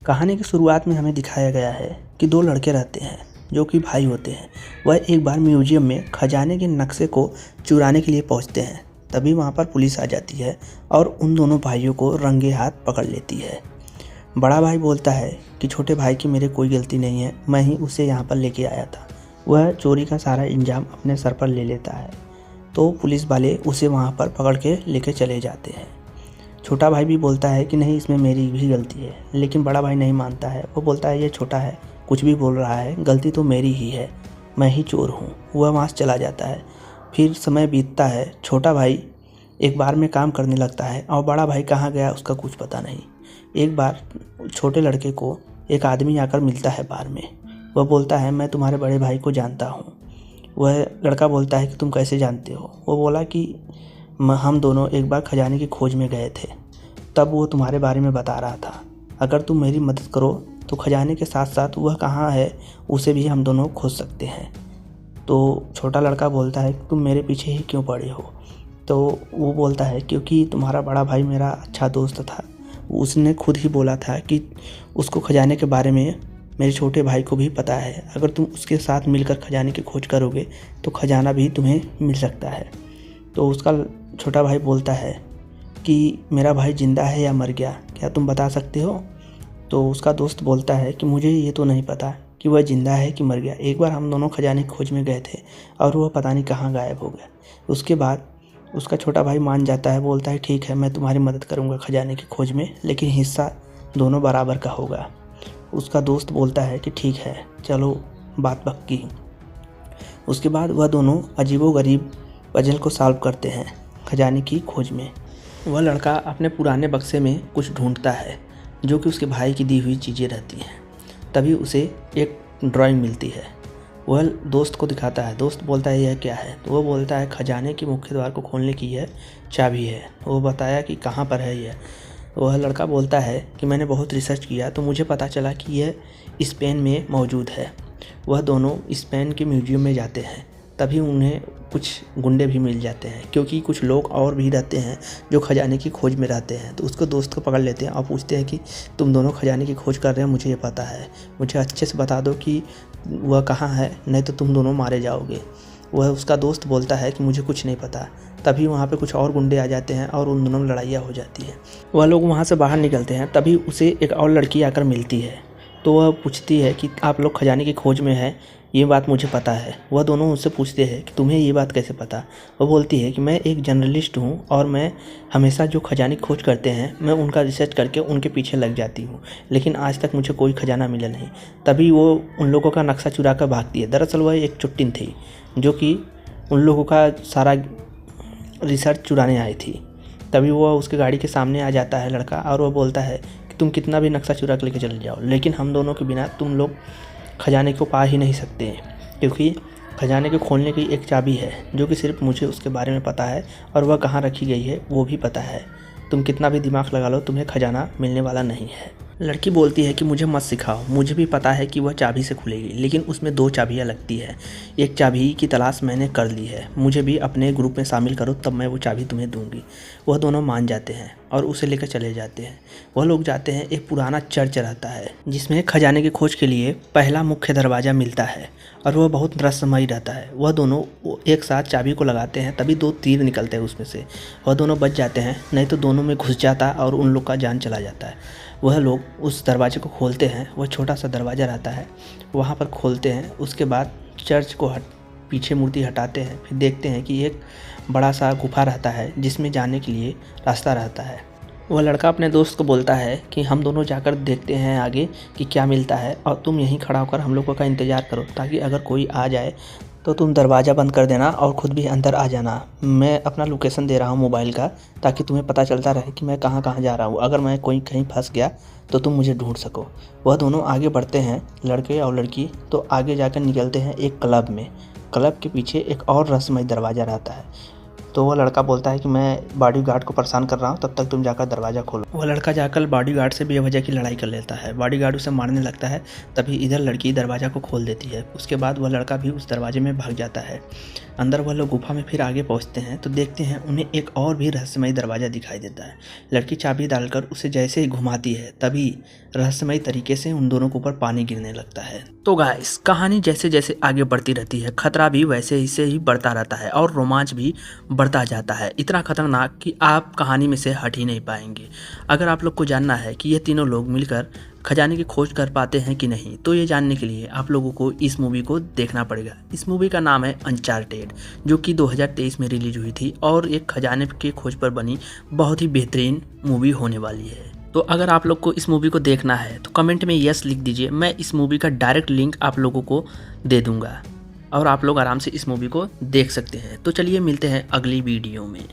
कहानी की शुरुआत में हमें दिखाया गया है कि दो लड़के रहते हैं जो कि भाई होते हैं। वह एक बार म्यूजियम में खजाने के नक्शे को चुराने के लिए पहुंचते हैं। तभी वहां पर पुलिस आ जाती है और उन दोनों भाइयों को रंगे हाथ पकड़ लेती है। बड़ा भाई बोलता है कि छोटे भाई की मेरे कोई गलती नहीं है, मैं ही उसे यहाँ पर लेके आया था। वह चोरी का सारा इंजाम अपने सर पर ले लेता है। तो पुलिस वाले उसे वहाँ पर पकड़ के लेके चले जाते हैं। छोटा भाई भी बोलता है कि नहीं, इसमें मेरी भी गलती है, लेकिन बड़ा भाई नहीं मानता है। वो बोलता है ये छोटा है, कुछ भी बोल रहा है, गलती तो मेरी ही है, मैं ही चोर हूँ। वह वहाँ से चला जाता है। फिर समय बीतता है। छोटा भाई एक बार में काम करने लगता है और बड़ा भाई कहाँ गया उसका कुछ पता नहीं। एक बार छोटे लड़के को एक आदमी आकर मिलता है बार में। वह बोलता है मैं तुम्हारे बड़े भाई को जानता हूँ। वह लड़का बोलता है कि तुम कैसे जानते हो। वो बोला कि हम दोनों एक बार खजाने की खोज में गए थे, तब वो तुम्हारे बारे में बता रहा था। अगर तुम मेरी मदद करो तो खजाने के साथ साथ वह कहाँ है उसे भी हम दोनों खोज सकते हैं। तो छोटा लड़का बोलता है कि तुम मेरे पीछे ही क्यों पड़े हो। तो वो बोलता है क्योंकि तुम्हारा बड़ा भाई मेरा अच्छा दोस्त था, उसने खुद ही बोला था कि उसको खजाने के बारे में मेरे छोटे भाई को भी पता है। अगर तुम उसके साथ मिलकर खजाने की खोज करोगे तो खजाना भी तुम्हें मिल सकता है। तो उसका छोटा भाई बोलता है कि मेरा भाई ज़िंदा है या मर गया, क्या तुम बता सकते हो। तो उसका दोस्त बोलता है कि मुझे ये तो नहीं पता कि वह ज़िंदा है कि मर गया। एक बार हम दोनों खजाने की खोज में गए थे और वह पता नहीं कहाँ गायब हो गया। उसके बाद उसका छोटा भाई मान जाता है, बोलता है ठीक है मैं तुम्हारी मदद करूँगा खजाने की खोज में, लेकिन हिस्सा दोनों बराबर का होगा। उसका दोस्त बोलता है कि ठीक है चलो, बात पक्की। उसके बाद वह दोनों अजीबोगरीब पजल को सॉल्व करते हैं खजाने की खोज में। वह लड़का अपने पुराने बक्से में कुछ ढूंढता है जो कि उसके भाई की दी हुई चीज़ें रहती हैं। तभी उसे एक ड्राइंग मिलती है। वह दोस्त को दिखाता है। दोस्त बोलता है यह क्या है। तो वह बोलता है खजाने के मुख्य द्वार को खोलने की यह चाबी है। वो बताया कि कहाँ पर है यह। वह लड़का बोलता है कि मैंने बहुत रिसर्च किया तो मुझे पता चला कि यह स्पेन में मौजूद है। वह दोनों स्पेन के म्यूजियम में जाते हैं। तभी उन्हें कुछ गुंडे भी मिल जाते हैं, क्योंकि कुछ लोग और भी रहते हैं जो खजाने की खोज में रहते हैं। तो उसको दोस्त को पकड़ लेते हैं और पूछते हैं कि तुम दोनों खजाने की खोज कर रहे हो, मुझे ये पता है, मुझे अच्छे से बता दो कि वह कहाँ है, नहीं तो तुम दोनों मारे जाओगे। वह उसका दोस्त बोलता है कि मुझे कुछ नहीं पता। तभी वहाँ पे कुछ और गुंडे आ जाते हैं और उन दोनों में लड़ाइयाँ हो जाती है। वह लोग वहाँ से बाहर निकलते हैं। तभी उसे एक और लड़की आकर मिलती है। तो वह पूछती है कि आप लोग खजाने की खोज में हैं, ये बात मुझे पता है। वह दोनों उससे पूछते हैं कि तुम्हें ये बात कैसे पता। वह बोलती है कि मैं एक जर्नलिस्ट हूँ और मैं हमेशा जो खजाने की खोज करते हैं मैं उनका रिसर्च करके उनके पीछे लग जाती हूँ, लेकिन आज तक मुझे कोई खजाना मिला नहीं। तभी वो उन लोगों का नक्शा चुरा कर भागती है। दरअसल वह एक चुट्टिन थी जो कि उन लोगों का सारा रिसर्च चुराने आई थी। तभी वह उसके गाड़ी के सामने आ जाता है लड़का, और वह बोलता है कि तुम कितना भी नक्शा चुरा के लेके चले जाओ, लेकिन हम दोनों के बिना तुम लोग खजाने को पा ही नहीं सकते, क्योंकि खजाने को खोलने की एक चाबी है जो कि सिर्फ मुझे उसके बारे में पता है और वह कहाँ रखी गई है वो भी पता है। तुम कितना भी दिमाग लगा लो, तुम्हें खजाना मिलने वाला नहीं है। लड़की बोलती है कि मुझे मत सिखाओ, मुझे भी पता है कि वह चाबी से खुलेगी, लेकिन उसमें 2 चाबियाँ लगती है। एक चाबी की तलाश मैंने कर ली है, मुझे भी अपने ग्रुप में शामिल करो तब मैं वो चाबी तुम्हें दूंगी। वह दोनों मान जाते हैं और उसे लेकर चले जाते हैं। वह लोग जाते हैं। एक पुराना चर्च रहता है जिसमें खजाने की खोज के लिए पहला मुख्य दरवाज़ा मिलता है और वह बहुत रहस्यमयी रहता है। वह दोनों एक साथ चाबी को लगाते हैं, तभी 2 तीर निकलते हैं उसमें से। वह दोनों बच जाते हैं, नहीं तो दोनों में घुस जाता और उन लोग का जान चला जाता है। वह लोग उस दरवाजे को खोलते हैं। वह छोटा सा दरवाज़ा रहता है, वहाँ पर खोलते हैं। उसके बाद चर्च को पीछे मूर्ति हटाते हैं। फिर देखते हैं कि एक बड़ा सा गुफा रहता है जिसमें जाने के लिए रास्ता रहता है। वह लड़का अपने दोस्त को बोलता है कि हम दोनों जाकर देखते हैं आगे कि क्या मिलता है, और तुम यहीं खड़ा होकर हम लोगों का इंतज़ार करो, ताकि अगर कोई आ जाए तो तुम दरवाज़ा बंद कर देना और ख़ुद भी अंदर आ जाना। मैं अपना लोकेशन दे रहा हूँ मोबाइल का, ताकि तुम्हें पता चलता रहे कि मैं कहाँ कहाँ जा रहा हूँ। अगर मैं कहीं फंस गया तो तुम मुझे ढूंढ सको। वह दोनों आगे बढ़ते हैं, लड़के और लड़की। तो आगे जाकर निकलते हैं एक क्लब में। क्लब के पीछे एक और रहस्यमय दरवाज़ा रहता है। तो वह लड़का बोलता है कि मैं बॉडीगार्ड को परेशान कर रहा हूँ, तब तक तुम जाकर दरवाज़ा खोलो। वह लड़का जाकर बॉडीगार्ड से बेवजह की लड़ाई कर लेता है। बॉडीगार्ड उसे मारने लगता है, तभी इधर लड़की दरवाज़ा को खोल देती है। उसके बाद वह लड़का भी उस दरवाजे में भाग जाता है। अंदर वह लोग गुफा में फिर आगे पहुँचते हैं तो देखते हैं उन्हें एक और भी रहस्यमयी दरवाज़ा दिखाई देता है। लड़की चाबी डालकर उसे जैसे ही घुमाती है तभी रहस्यमयी तरीके से उन दोनों के ऊपर पानी गिरने लगता है। तो गाइस, कहानी जैसे जैसे आगे बढ़ती रहती है, खतरा भी वैसे ही से ही बढ़ता रहता है और रोमांच भी बढ़ता जाता है, इतना खतरनाक कि आप कहानी में से हट ही नहीं पाएंगे। अगर आप लोग को जानना है कि ये तीनों लोग मिलकर खजाने की खोज कर पाते हैं कि नहीं, तो ये जानने के लिए आप लोगों को इस मूवी को देखना पड़ेगा। इस मूवी का नाम है अनचार्टेड, जो कि 2023 में रिलीज हुई थी और एक खजाने की खोज पर बनी बहुत ही बेहतरीन मूवी होने वाली है। तो अगर आप लोग को इस मूवी को देखना है तो कमेंट में यस लिख दीजिए, मैं इस मूवी का डायरेक्ट लिंक आप लोगों को दे दूंगा और आप लोग आराम से इस मूवी को देख सकते हैं। तो चलिए मिलते हैं अगली वीडियो में।